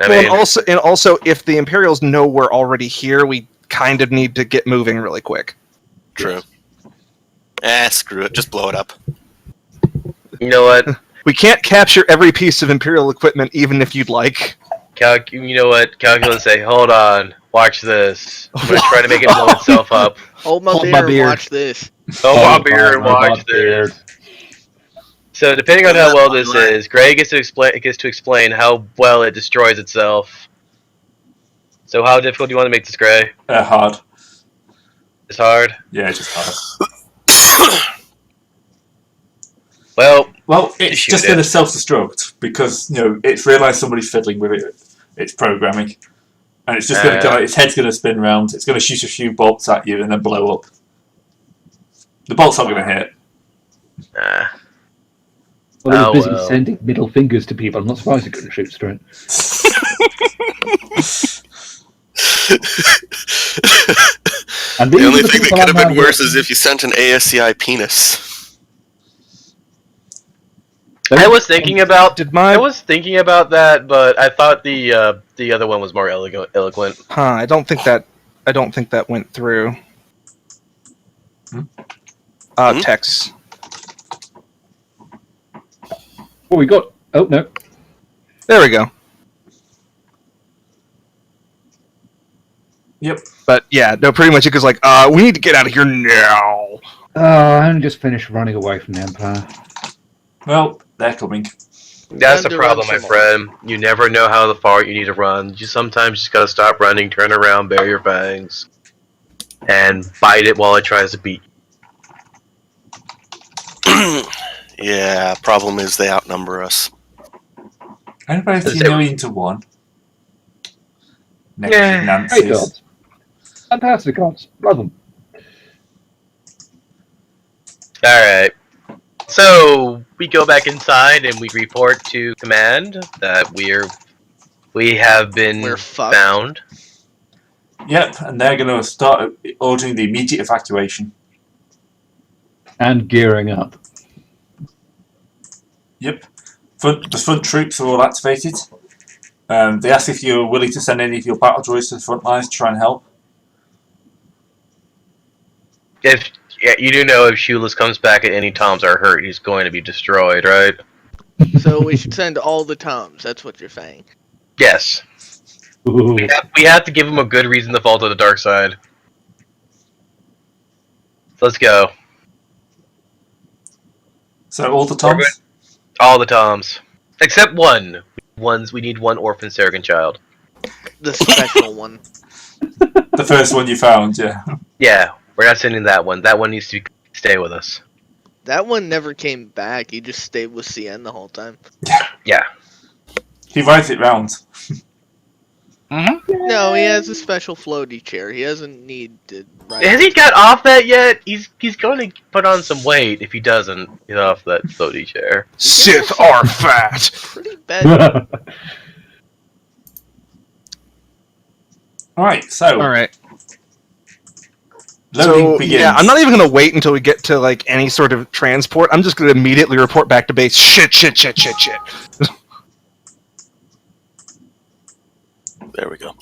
And also, if the Imperials know we're already here, we kind of need to get moving really quick. True. Screw it. Just blow it up. You know what? We can't capture every piece of Imperial equipment, even if you'd like. You know what? Calculus say, hold on, watch this. I'm gonna try to make it blow itself up. Hold my beer and watch this. Hold my beer and watch this. So, depending on how well this is, Gray gets to explain how well it destroys itself. So, how difficult do you want to make this, Gray? Hard. It's hard? Yeah, it's just hard. Well, it's just going to self-destruct because it's realised somebody's fiddling with it. It's programming, and it's just going to go. Its head's going to spin round. It's going to shoot a few bolts at you and then blow up. The bolts aren't going to hit. Well, he's busy sending middle fingers to people. I'm not surprised it couldn't shoot straight. And the only thing that could have been worse is if you sent an ASCI penis. I was thinking about that, but I thought the other one was more eloquent. I don't think that went through. Text. Oh, we got. Oh no. There we go. Yep. But yeah, no, pretty much it goes like, we need to get out of here now. I only just finished running away from the Empire. Well, they're coming. That's the problem, my friend. You never know how far you need to run. You sometimes just gotta stop running, turn around, bare your fangs, and bite it while it tries to beat you. Yeah, problem is they outnumber us. Anybody have 2 million to 1? Next Great gods. Fantastic gods. Love them. Alright. So, we go back inside and we report to command that we have been found. Yep, and they're going to start ordering the immediate evacuation. And gearing up. Yep. The front troops are all activated. They asked if you're willing to send any of your battle droids to the front lines to try and help. You do know if Shoeless comes back and any Toms are hurt, he's going to be destroyed, right? So we should send all the Toms, that's what you're saying. Yes. We have to give him a good reason to fall to the dark side. Let's go. So all the Toms? All the Toms. Except one. We need one orphan surrogate child. The special one. The first one you found, yeah. Yeah, we're not sending that one. That one needs to stay with us. That one never came back. He just stayed with CN the whole time. Yeah. He rides it round. No, he has a special floaty chair. He doesn't need to ride. Has he got off that yet? He's going to put on some weight if he doesn't get off that floaty chair. Sith are fat. Pretty bad. Alright, so. Alright. Loading begins. Yeah, I'm not even going to wait until we get to like any sort of transport. I'm just going to immediately report back to base. Shit. There we go.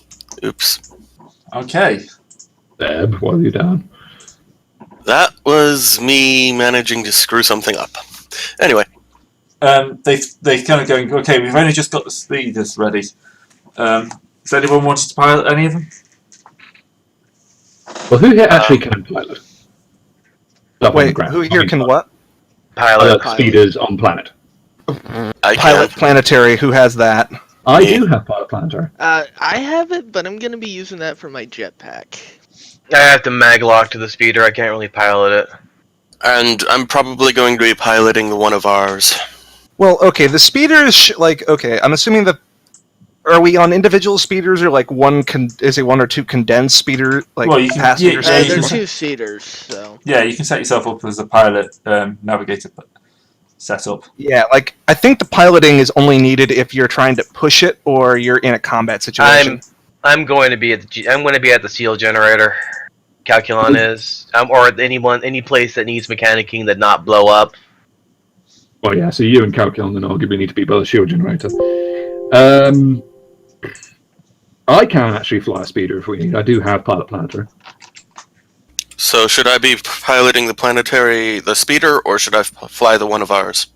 Oops. Okay. Deb, what have you done? That was me managing to screw something up. Anyway. They kind of going, okay, we've only just got the speeders ready. Does anyone want to pilot any of them? Well, who here actually can pilot? Wait, who here can what? Pilot speeders on planet. Pilot planetary, who has that? I do have pilot planetary. I have it, but I'm going to be using that for my jetpack. I have to maglock to the speeder. I can't really pilot it. And I'm probably going to be piloting one of ours. Well, okay, the speeders, I'm assuming that... Are we on individual speeders, or like is it one or two condensed speeder, passenger they're two-seaters, so... Yeah, you can set yourself up as a pilot navigator setup. Yeah, I think the piloting is only needed if you're trying to push it or you're in a combat situation. I'm going to be at the seal generator. Calculon is, or any place that needs mechanicking that not blow up. Oh yeah, so you and Calculon then arguably need to be by the shield generator. I can actually fly a speeder if we need. I do have pilot planetary. So should I be piloting the speeder, or should I fly the one of ours?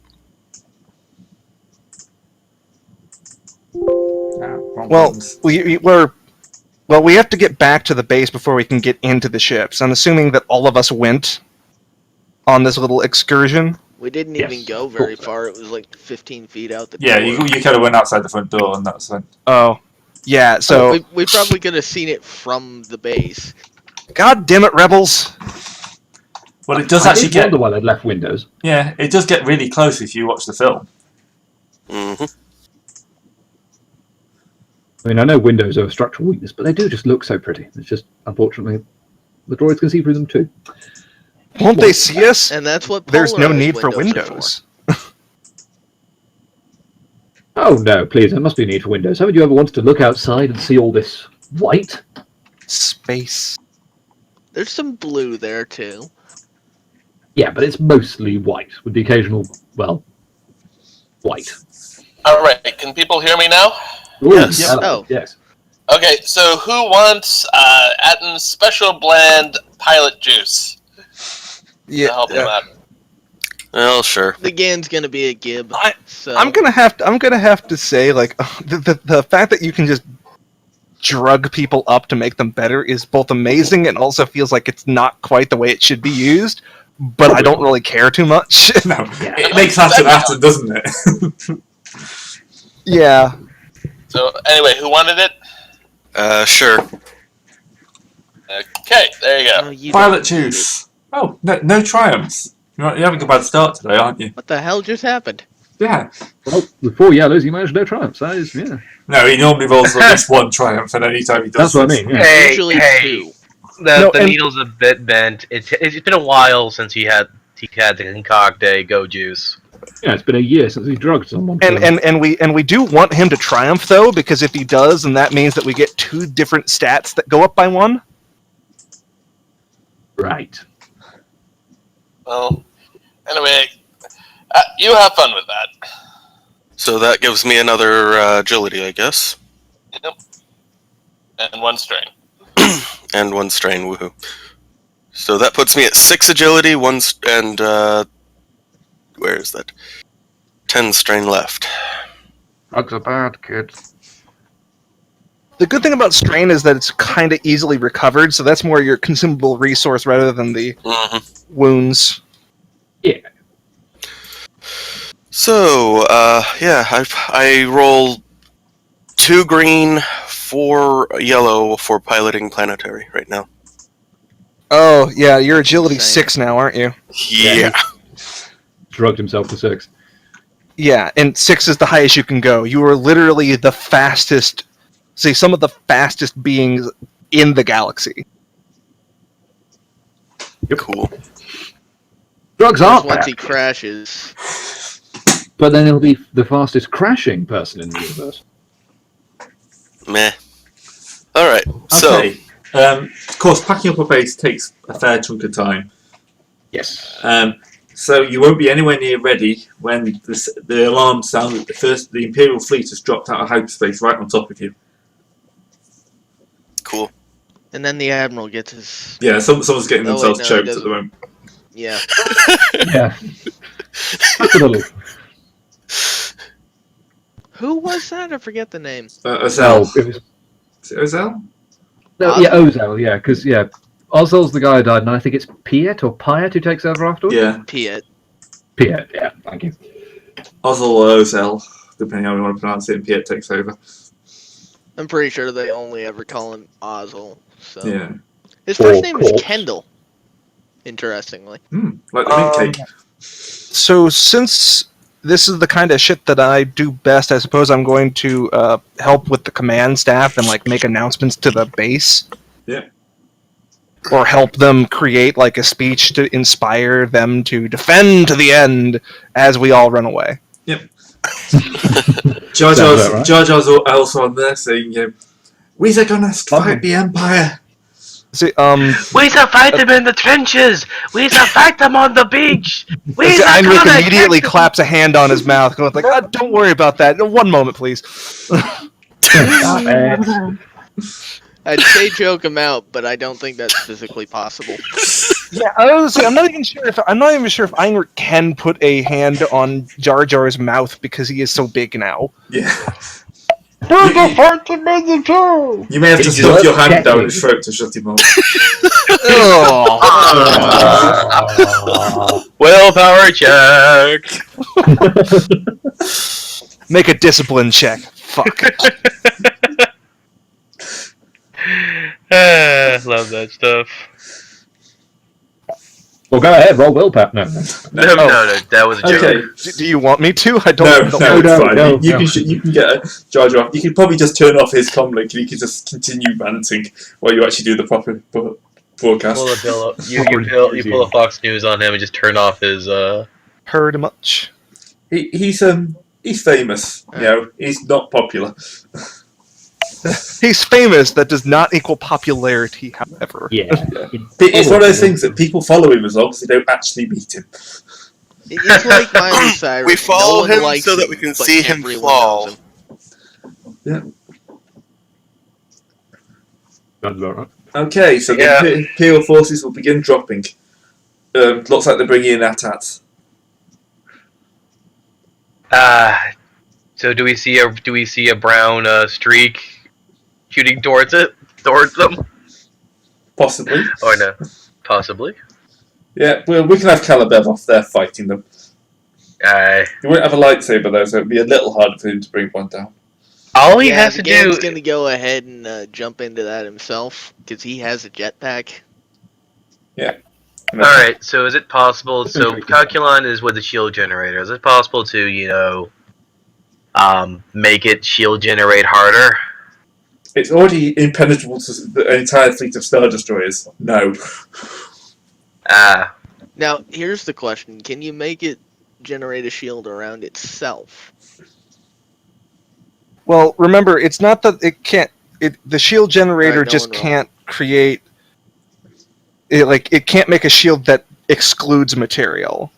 Well, we have to get back to the base before we can get into the ships. I'm assuming that all of us went on this little excursion. We didn't even go very far. It was like 15 feet out the door. Yeah, you kind of went outside the front door, and that's it. Oh, yeah. So we probably could have seen it from the base. God damn it, rebels! Well, it does I actually did get. wonder why they'd left windows. Yeah, it does get really close if you watch the film. Mm-hmm. I mean, I know windows are a structural weakness, but they do just look so pretty. It's just, unfortunately, the droids can see through them too. Won't they see us? And that's what There's no polarized need for windows windows. Oh no, please, there must be a need for windows. Haven't you ever wanted to look outside and see all this white? Space. There's some blue there too. Yeah, but it's mostly white, with the occasional, well, white. All right, can people hear me now? Ooh, Yes. hello, yes. Okay, so who wants Atten's special blend pilot juice to help him out? Well, sure. The Gan's gonna be a Gib. I'm gonna have to say, like, the fact that you can just drug people up to make them better is both amazing and also feels like it's not quite the way it should be used. But I don't really care too much. No, it makes Atten, doesn't it? Yeah. So anyway, who wanted it? Sure. Okay, there you go. You Pilot don't need juice. Oh, no triumphs. You're having a bad start today, aren't you? it. What the hell just happened? Yeah. Well, with 4 yellows, he managed no triumphs. That is, yeah. No, he normally rolls at least one triumph, and any time he does. That's what I mean, yeah. Hey, Usually hey. 2. The needle's a bit bent. It's been a while since he had to concoct a go juice. Yeah, it's been a year since he drugged someone. And we do want him to triumph though, because if he does, then that means that we get 2 different stats that go up by 1. Right. Well, anyway, you have fun with that. So that gives me another agility, I guess. Yep. And 1 strain. And 1 strain, woohoo. So that puts me at 6 agility, and where is that? 10 strain left. Drugs are bad, kids. The good thing about strain is that it's kind of easily recovered, so that's more your consumable resource rather than the wounds. Yeah. So, I roll 2 green, 4 yellow for piloting planetary right now. Oh, yeah, you're agility Same. 6 now, aren't you? Yeah. Drugged himself to 6. Yeah, and 6 is the highest you can go. You are literally the fastest, some of the fastest beings in the galaxy. Cool. Drugs aren't Once bad, he crashes. but then he'll be the fastest crashing person in the universe. Meh. Alright, Okay. Of course, packing up a base takes a fair chunk of time. Yes. So you won't be anywhere near ready when the alarm sounds that the Imperial fleet has dropped out of hyperspace right on top of you. cool. And then the Admiral gets his... Yeah, someone's getting Oh, wait, themselves no, he choked at doesn't. the moment. Yeah. Yeah. That's a little. Who was that? I forget the name. Ozell. It was, Is it Ozell? no, yeah, Ozell, yeah, because, yeah, Ozell's the guy who died, and I think it's Piet or Piet who takes over afterwards? Yeah. Piet. Piet, yeah, thank you. Ozzel or Ozell, depending on how you want to pronounce it, and Piet takes over. I'm pretty sure they only ever call him Ozzel. So. Yeah. His first Or name is Colt. Kendall. Interestingly. Like the mint cake. So since this is the kind of shit that I do best, I suppose I'm going to help with the command staff and like make announcements to the base. Yeah. Or help them create like a speech to inspire them to defend to the end as we all run away. Jar Sounds about right. Jar's also on there saying, "We're gonna fight the Empire." See, We shall fight them in the trenches. We shall fight them on the beach. We shall Heinrich gonna immediately catch them." claps a hand on his mouth, going like, "Don't worry about that. One moment, please." Stop it. I'd say joke him out, but I don't think that's physically possible. Yeah, I was say, I'm not even sure if Einrich can put a hand on Jar Jar's mouth because he is so big now. Yeah. There's a fight to make the two! You may have to He's stuff your hand checking. down his throat to shut him up. Willpower check. Make a discipline check. Fuck. Love that stuff. Well, go ahead, roll willpower. No. No, that was a joke. Okay. Do you want me to? I No, don't. it's fine. no, you no. can get a Jar Jar. You can probably just turn off his comlink and he can just continue ranting while you actually do the proper broadcast. Pull a bill up. You pull a Fox News on him and just turn off his. Heard much. He's famous. You know, he's not popular. He's famous. That does not equal popularity, however. Yeah. It's one of those things that people follow him as long as they don't actually meet him. It's like Miley Cyrus. We follow no one him likes so that him, we can but see him everyone fall. knows him. Sounds about right. Okay, so Yeah. the Imperial forces will begin dropping. Looks like they're bringing in AT-ATs. So do we see a brown streak shooting towards them? Possibly. Or no? Possibly. Yeah, well, we can have Calabev off there fighting them. He won't have a lightsaber though, so it'd be a little harder for him to bring one down. All he has to do. He's gonna go ahead and jump into that himself because he has a jetpack. Alright, so is it possible? So Calculon is with the shield generator. Is it possible to, make it shield generate harder? It's already impenetrable to the entire fleet of Star Destroyers. No. Now, here's the question: can you make it generate a shield around itself? Well, remember, it's not that it can't. The shield generator Alright, no just one wrong. can't create. It can't make a shield that excludes material,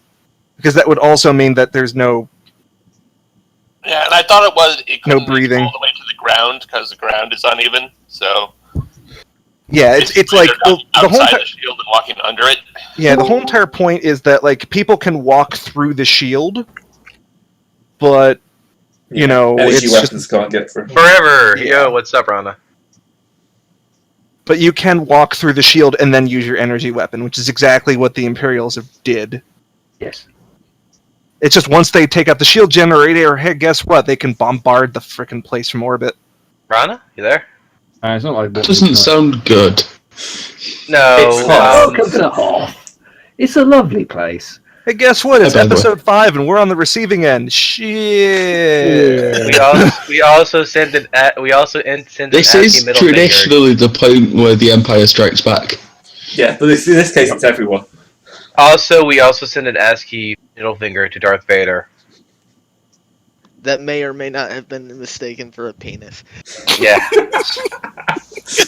because that would also mean that there's no. Yeah, and I thought it No couldn't breathing. all the way to the ground because the ground is uneven. So Yeah, it's basically like they're the not whole. outside the shield and walking under it. Yeah, the whole entire point is that people can walk through the shield, but Energy it's weapons just. can't get through. Forever! Yeah. Yo, what's up, Rana? But you can walk through the shield and then use your energy weapon, which is exactly what the Imperials did. Yes. It's just once they take out the shield generator, hey, guess what? They can bombard the frickin' place from orbit. Rana? You there? It's not like Doesn't sound good. No. It's hot. Welcome to the Hoth. It's a lovely place. Hey, guess what? It's By the way. episode 5, and we're on the receiving end. Shit. We also sent an sent This an is middle finger. traditionally the point where the Empire strikes back. Yeah, but in this case, it's everyone. We also sent an ASCII middle finger to Darth Vader. That may or may not have been mistaken for a penis. Yeah.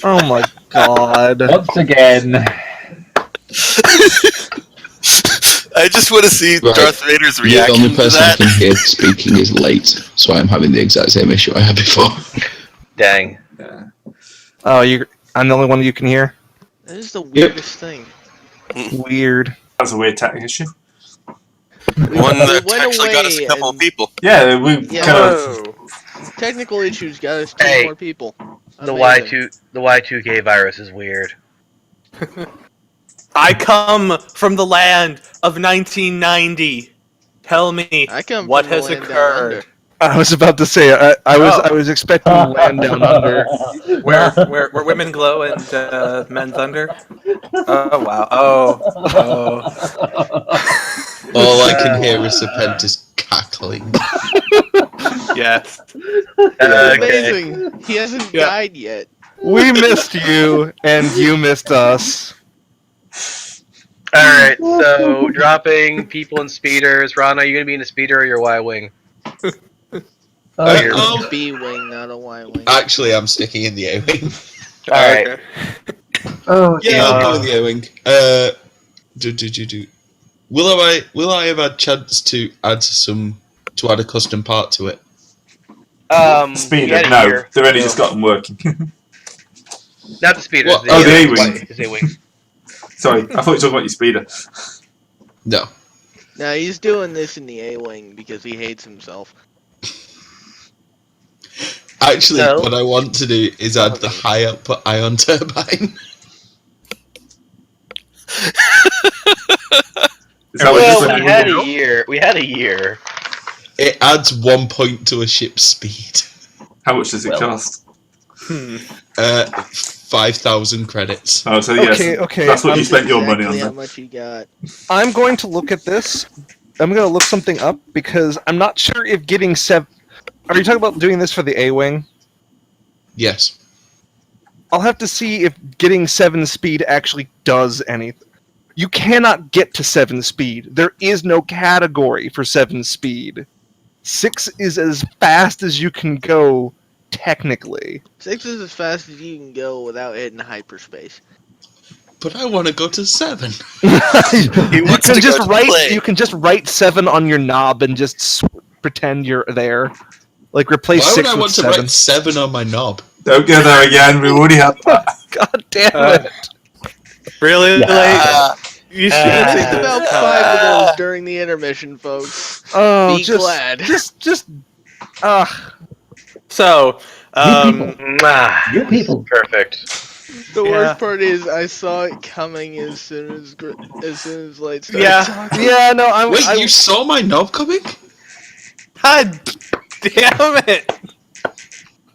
Oh my god. Once again. I just want to see Right. Darth Vader's The reaction only to person I that. can hear speaking is late, so I'm having the exact same issue I had before. Dang. Oh, I'm the only one you can hear? That is the weirdest thing. Weird. That's a weird tech issue. One that went actually got us a away couple of and- people. Yeah, we Yeah. kind of. Technical issues got us 2 Hey, more people. The Amazing. Y2K virus is weird. I come from the land of 1990. Tell me, I come what from the has land down occurred? I was about to say, I was expecting land down under. Where women glow and men thunder? Oh wow! Oh. All I can hear is Serpentis cackling. Yes. Okay. Amazing. He hasn't Yeah. died yet. We missed you, and you missed us. Alright, so dropping people in speeders. Rana, are you gonna be in a speeder or your Y-Wing? Oh. B-wing, not a Y-wing. Actually, I'm sticking in the A-Wing. Alright. Oh, Yeah, I'll go with the A-Wing. Will I have had chance to add a custom part to it? We Speeder, had it no. here, They've only so- just got them working. Not the speeder. What? The Oh, the A-wing. The A-wing. Sorry, I thought you were talking about your speeder. No. No, he's doing this in the A-wing because he hates himself. Actually, No. what I want to do is add the high output ion turbine. Is that what Well, you're we saying? had a year. We had a year. It adds 1 point to a ship's speed. How much does it cost? 5,000 credits. Oh, so yes, Okay, that's what you That's spent your money on. exactly how Then. much you got. I'm going to look at this. I'm going to look something up because I'm not sure if getting 7. Are you talking about doing this for the A-wing? Yes. I'll have to see if getting 7 speed actually does anything. You cannot get to 7 speed. There is no category for 7 speed. 6 is as fast as you can go, technically. 6 is as fast as you can go without hitting hyperspace. But I want to go to 7. He wants to go to play. You can just write 7 on your knob and just pretend you're there. Like replace Why would 6 I with want to 7. write 7 on my knob? Don't go there again. We already had that. God damn it! Really? You should We'll take take the about 5 of those during the intermission, folks. Oh, Be glad. So, You people. Perfect. The Yeah. worst part is I saw it coming as soon as light started Yeah. talking. Yeah, no, I'm. Wait, I, you saw my knob coming? God damn it!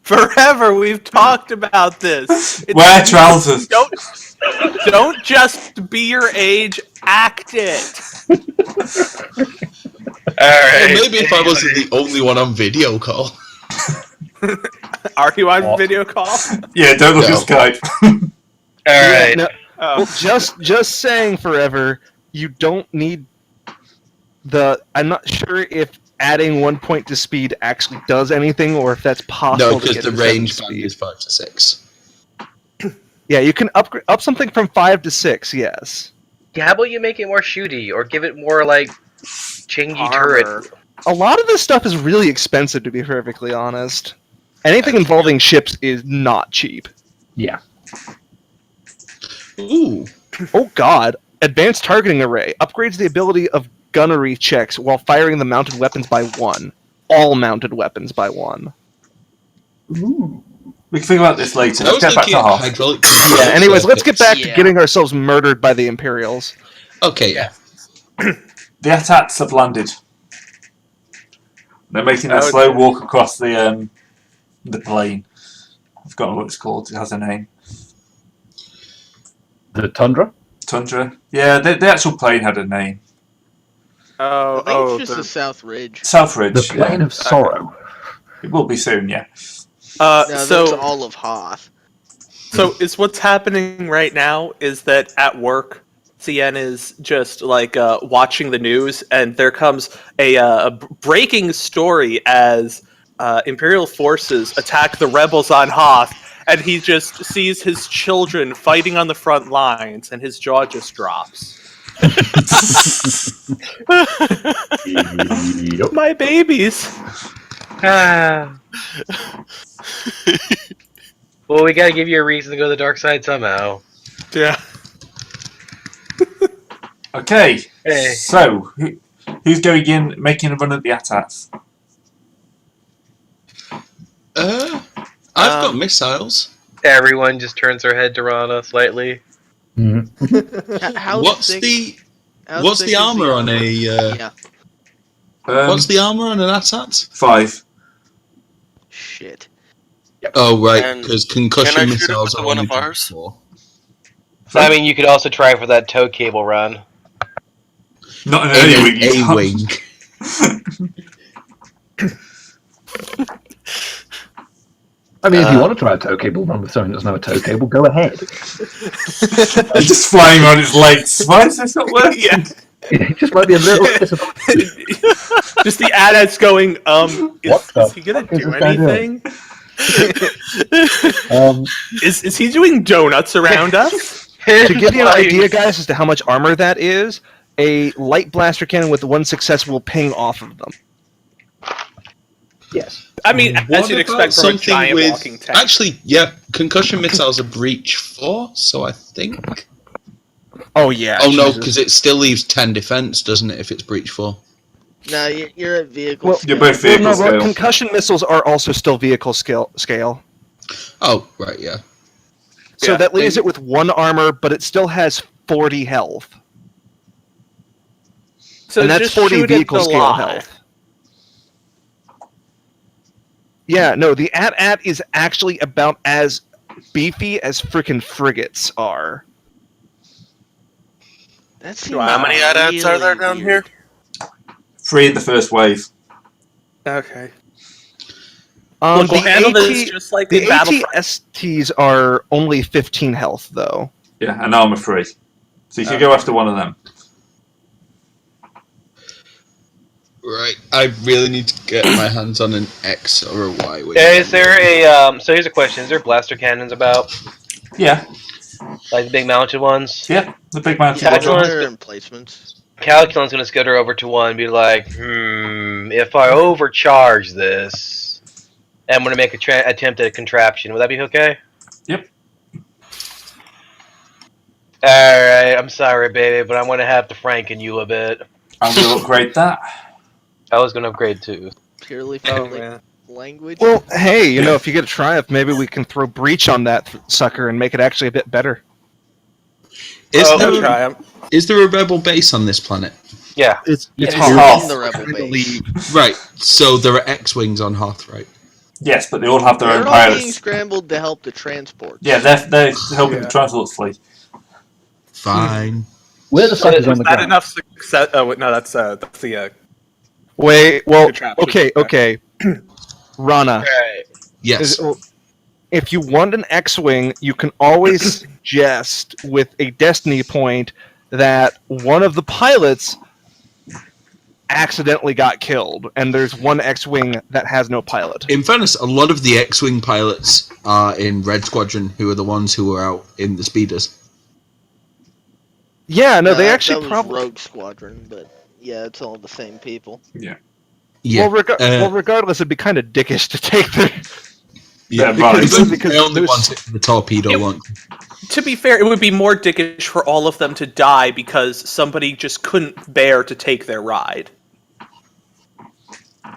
Forever we've talked about this. It's- Wear trousers. Don't just be your age, act it. Alright. Maybe if I wasn't the only one on video call. Are you on video call? Yeah, don't look No. at Skype. Alright. no, Oh. well, just saying forever, you don't need the. I'm not sure if adding 1 point to speed actually does anything, or if that's possible. No, to because get the to 7 range band speed. is 5 to 6. Yeah, you can up something from 5 to 6. Yes. Yeah, how about you make it more shooty, or give it more, like, chingy Armor. turret? A lot of this stuff is really expensive, to be perfectly honest. Anything involving ships is not cheap. Yeah. Ooh. Oh god. Advanced targeting array upgrades the ability of gunnery checks while firing the mounted weapons by 1. All mounted weapons by 1. Ooh. We can think about this later. I Let's was get back to looking at Hoth. hydraulic. Yeah, anyways, let's get back to Yeah. getting ourselves murdered by the Imperials. Okay, yeah. The AT-ATs have landed. They're making a Oh, slow walk across the plane. I've forgotten what it's called. It has a name. The Tundra? Tundra. Yeah, the actual plane had a name. Oh, I think oh, it's just the- the South Ridge. Southridge. The Plane Yeah. of Sorrow. It will be soon. Yeah. No, that's so all of Hoth. is what's happening right now is that at work, CN is just like watching the news, and there comes a breaking story as Imperial forces attack the rebels on Hoth, and he just sees his children fighting on the front lines, and his jaw just drops. Yep. My babies. Ah. Well, we gotta give you a reason to go to the dark side somehow. Yeah. Okay. Hey. So who's going in, making a run at the AT-ATs? I've got missiles. Everyone just turns their head to Rana slightly. Mhm. How What's thick, the how what's thick the is armor on a Yeah. what's the armor on an AT-AT? 5. Shit. Oh right, And because can I concussion shoot it missiles with are one only of ours? 4. I mean, you could also try for that tow cable run. Not an In early an wing. you A-wing. I mean, if you want to try a tow cable run with something that's not a tow cable, go ahead. It's just flying on its legs. Why is this not working? Yeah. It just might be a little disappointing. Just the ad-ads going, What the is he gonna fuck is do this guy doing? anything? Is he doing donuts around us? To give you an idea, guys, as to how much armor that is, a light blaster cannon with 1 success will ping off of them. Yes. I mean, What as you'd about expect from a something giant with... walking tank. Actually, yeah, concussion missiles are breach 4, so I think... Oh yeah. Oh no, Jesus. because it still leaves 10 defense, doesn't it, if it's breach 4? No, you're at vehicle Well, scale. You're both vehicle Well, no, scale. concussion missiles are also still vehicle scale. Oh, right, yeah. So Yeah. that leaves it with 1 armor, but it still has 40 health. So and that's just 40 shoot at vehicle the scale lie. health. Yeah, no, the AT-AT is actually about as beefy as freaking frigates are. That seems Wow. How many AT-ATs are there really down weird. here? 3 in the first wave. Okay. Look, we'll The handle AT this just like the in Battlefront. AT-STs are only 15 health, though. Yeah, and armor 3. So you can go after one of them. Right, I really need to get my hands on an X or a Y. Is there a so here's a question: is there blaster cannons about, Yeah, like the big mounted ones? yeah, the big mounted Yeah, ones. Calculus- They're emplacements. Calculon's gonna skitter over to one and be like, if I overcharge this, I'm gonna make a attempt at a contraption. Would that be okay? Yep. Alright, I'm sorry, baby, but I'm gonna have to franken you a bit. I'm going to upgrade that. I was gonna upgrade too. Purely Oh for man. language. Well, hey, you know, if you get a triumph, maybe we can throw breach on that sucker and make it actually a bit better. Is, Oh, No there, triumph. is there a rebel base on this planet? Yeah. It's It's Hoth. in the rebel I base. believe. Right, so there are X-Wings on Hoth, right? Yes, but they all have their They're own all being pilots. scrambled to help the transport. Yeah, they're helping Yeah. the transport fleet. Fine. Where the suckers on Was the that ground? enough success? Oh wait, no, that's the Wait, well, contraption. okay. Rana, Alright. Yes. if you want an X-Wing, you can always suggest with a destiny point that one of the pilots accidentally got killed, and there's one X-Wing that has no pilot. In fairness, a lot of the X-Wing pilots are in Red Squadron, who are the ones who are out in the speeders. Yeah, no, they that actually was probably. Rogue Squadron, but yeah, it's all the same people. Yeah. Well, regardless, it'd be kind of dickish to take their. Yeah, right. because they only there's- want it for the torpedo It- launch. To be fair, it would be more dickish for all of them to die because somebody just couldn't bear to take their ride.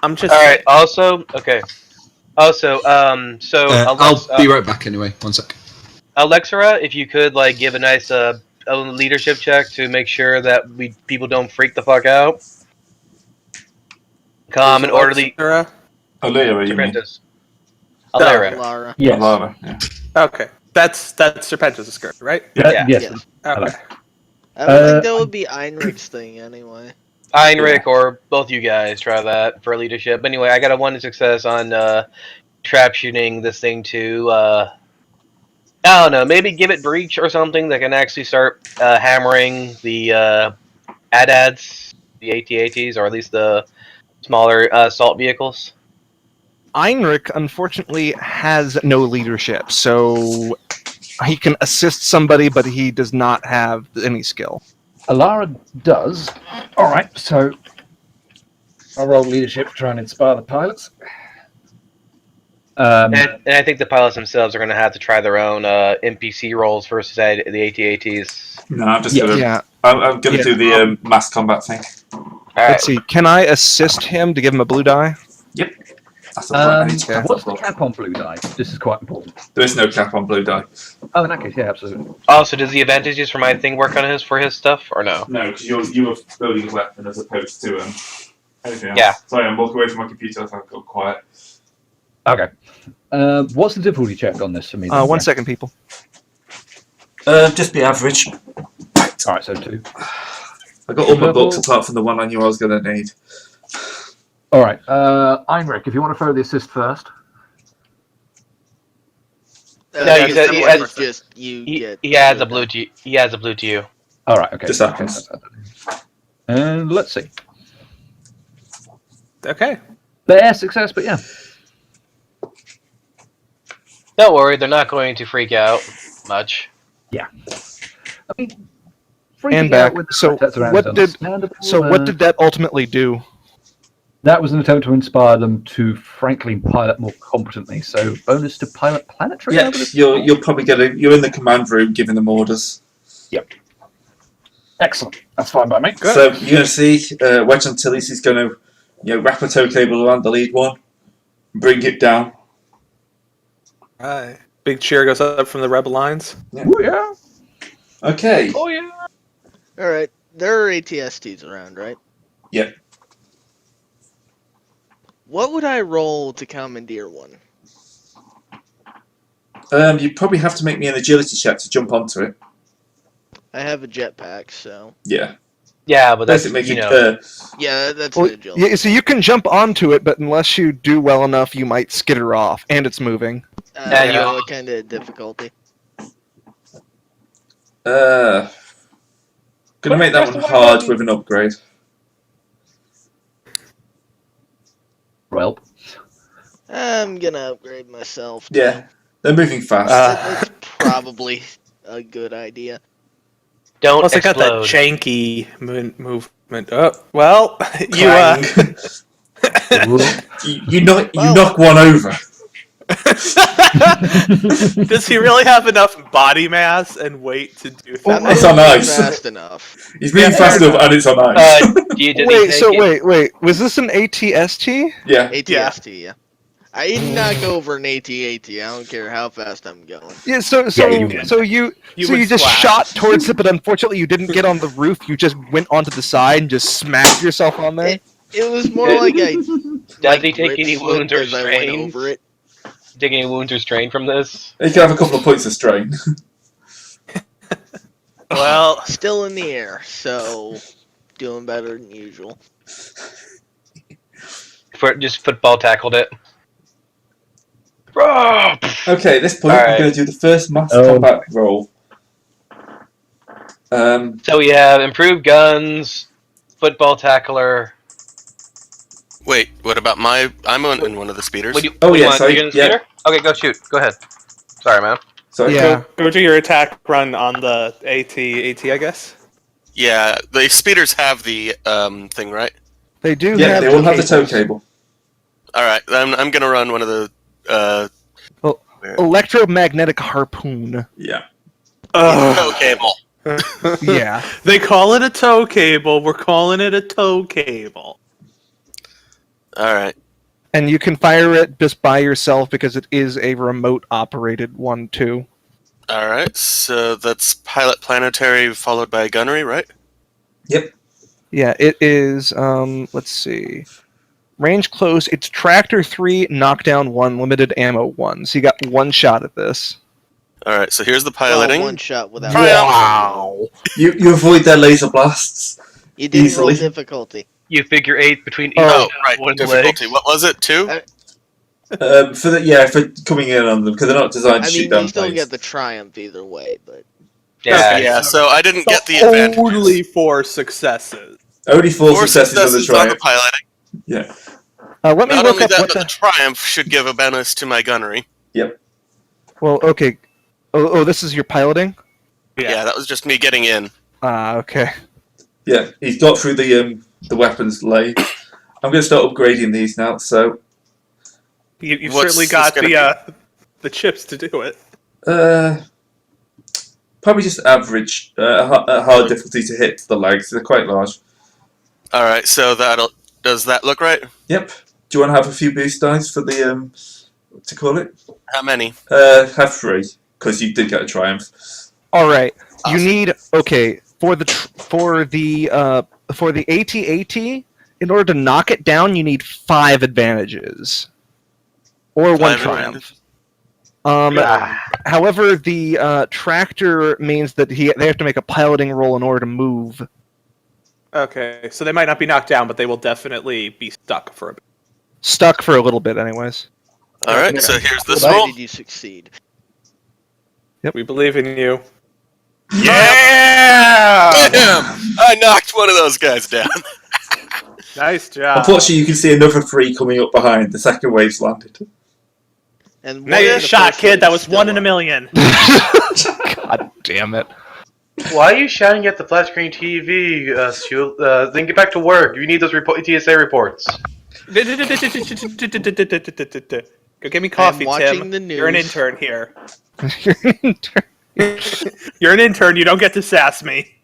I'm just Alright, also, okay. Also, so I'll be right back anyway. One sec. Alexera, if you could like give a nice a leadership check to make sure that people don't freak the fuck out. Calm and orderly. Sarah? Alira, you mean? Serpentis. Alera. Lara. Yes. Alara, yeah. Okay, that's Serpentis' skirt, right? Yeah. Yes. Yes. Okay. I would think that would be Einrich's thing anyway. Heinrich or both you guys try that for leadership. Anyway, I got a 1 success on trap shooting this thing to I don't know, maybe give it breach or something that can actually start hammering the AT-ATs, the AT-ATs, or at least the smaller assault vehicles. Heinrich, unfortunately, has no leadership, so he can assist somebody, but he does not have any skill. Alara does. All right, so I'll roll leadership to try and inspire the pilots. And I think the pilots themselves are going to have to try their own NPC roles versus the AT-ATs. No, I'm just Yeah. gonna. Yeah. I'm gonna Yeah. do the mass combat thing. Alright. Let's see. Can I assist him to give him a blue die? That's the point. I need to okay. cap What's the off. cap on blue die? This is quite important. There is no cap on blue die. Oh, in that case, yeah, absolutely. Also, does the advantages for my thing work on his stuff or no? No, because you were building a weapon as opposed to anything else. Yeah. Sorry, I'm walking away from my computer. I thought I'd go quiet. Okay. What's the difficulty check on this for me? then? 1 second, people. Just be average. All right, so 2. I got all my Purple. books apart from the one I knew I was going to need. All right, Einrich, if you want to throw the assist first. No, you said he has- just you He, get. he has a blue to you. He has a blue to you. All right, okay. Just happens. And let's see. Okay. Bare success, but yeah. Don't worry, they're not going to freak out much. I mean, freaking And out back. with the So contacts around what is did- understandable, So what did that ultimately do? That was an attempt to inspire them to, frankly, pilot more competently. So, bonus to pilot planetary. Yeah, you're probably you're in the command room giving them orders. Yep. Excellent. That's fine by me. Good. So you're going to see Wedge Antilles is going to, wrap a tow cable around the lead one, bring it down. Right. Big cheer goes up from the rebel lines. Yeah. Oh yeah. Okay. Oh yeah. All right, there are ATSTs around, right? Yep. What would I roll to commandeer one? You probably have to make me an agility check to jump onto it. I have a jetpack, so Yeah. Yeah, but that's Basically, yeah, that's Well, an agility. yeah, so you can jump onto it, but unless you do well enough, you might skitter off, and it's moving. What kind of difficulty? Gonna make that one hard with an upgrade. Well, I'm gonna upgrade myself. Yeah, they're moving fast. That's probably a good idea. Don't Plus, I got that explode. janky movement. Oh, well, Clang. you knock one over. Does he really have enough body mass and weight to do that? It's on ice. Fast enough. He's moving fast enough, and it's on ice. Wait. Was this an ATST? Yeah. ATST, yeah. I did not go over an AT-AT. I don't care how fast I'm going. Yeah. So you did. you would just splash. shot towards it, but unfortunately you didn't get on the roof. You just went onto the side and just smashed yourself on there. It was more like a. Does he take any wounds or as I went strain? over it. Take any wounds or strain from this? You can have a couple of points of strain. Well, Still in the air, so doing better than usual. Just football tackled it. Okay, at this point, Alright. we're going to do the first mass combat roll. So we have improved guns, football tackler. Wait, what about I'm in one of the speeders. What do you, Oh, what do you yeah, want? sorry, You gonna yeah. speeder? Okay, go shoot. Go ahead. Sorry, man. Sorry. Yeah. go do your attack run on the AT, I guess. Yeah, the speeders have the thing, right? They do. Yeah, have they all have the tow cables. cable. All right, I'm gonna run one of the Electromagnetic harpoon. Yeah. tow cable. Yeah. They call it a tow cable. We're calling it a tow cable. All right. And you can fire it just by yourself because it is a remote operated one too. All right, so that's pilot planetary followed by gunnery, right? Yep. Yeah, it is. Let's see. Range close. It's tractor 3, knockdown 1, limited ammo 1. So you got one shot at this. All right, so here's the Well, piloting. one shot without. Wow. You avoid their laser blasts. You didn't roll Easily. difficulty. You figure 8 between each Oh, right. one Difficulty. leg. What was it? 2? For coming in on them because they're not designed to I shoot mean, down you still planes. get the triumph either way, but Yeah. Yeah. So I didn't get the advantage. Only 4 successes. Only 4 4 successes on the successes on the triumph. piloting. Yeah. Let me Not look only up that, what but the the. triumph should give a bonus to my gunnery. Well, okay. Oh, this is your piloting. Yeah, that was just me getting in. Okay. Yeah, he's got through the weapons lathe. I'm going to start upgrading these now. So, You've What's certainly this got gonna the chips to do it. probably just average, hard difficulty to hit the legs. They're quite large. All right, so does that look right? Yep. Do you want to have a few boost dice for the what to call it? How many? Have 3 because you did get a triumph. All right. Awesome. You need for the AT-AT. In order to knock it down, you need 5 advantages, or 1 5 triumph. advantages. However, the tractor means that they have to make a piloting roll in order to move. Okay, so they might not be knocked down, but they will definitely be stuck for a bit. Stuck for a little bit, anyways. All right, so here's this why roll. did you succeed? We believe in you. Yeah! Damn! I knocked one of those guys down. Nice job. Unfortunately, you can see another 3 coming up behind. The second wave's landed. And one Nice of the shot, first kid. one's That was still 1 in a up. million. God damn it. Why are you shouting at the flat screen TV, Stu? Then get back to work. You need those TSA reports. Go get me coffee, watching Tim. the news. You're an intern here. You're an intern. You don't get to sass me.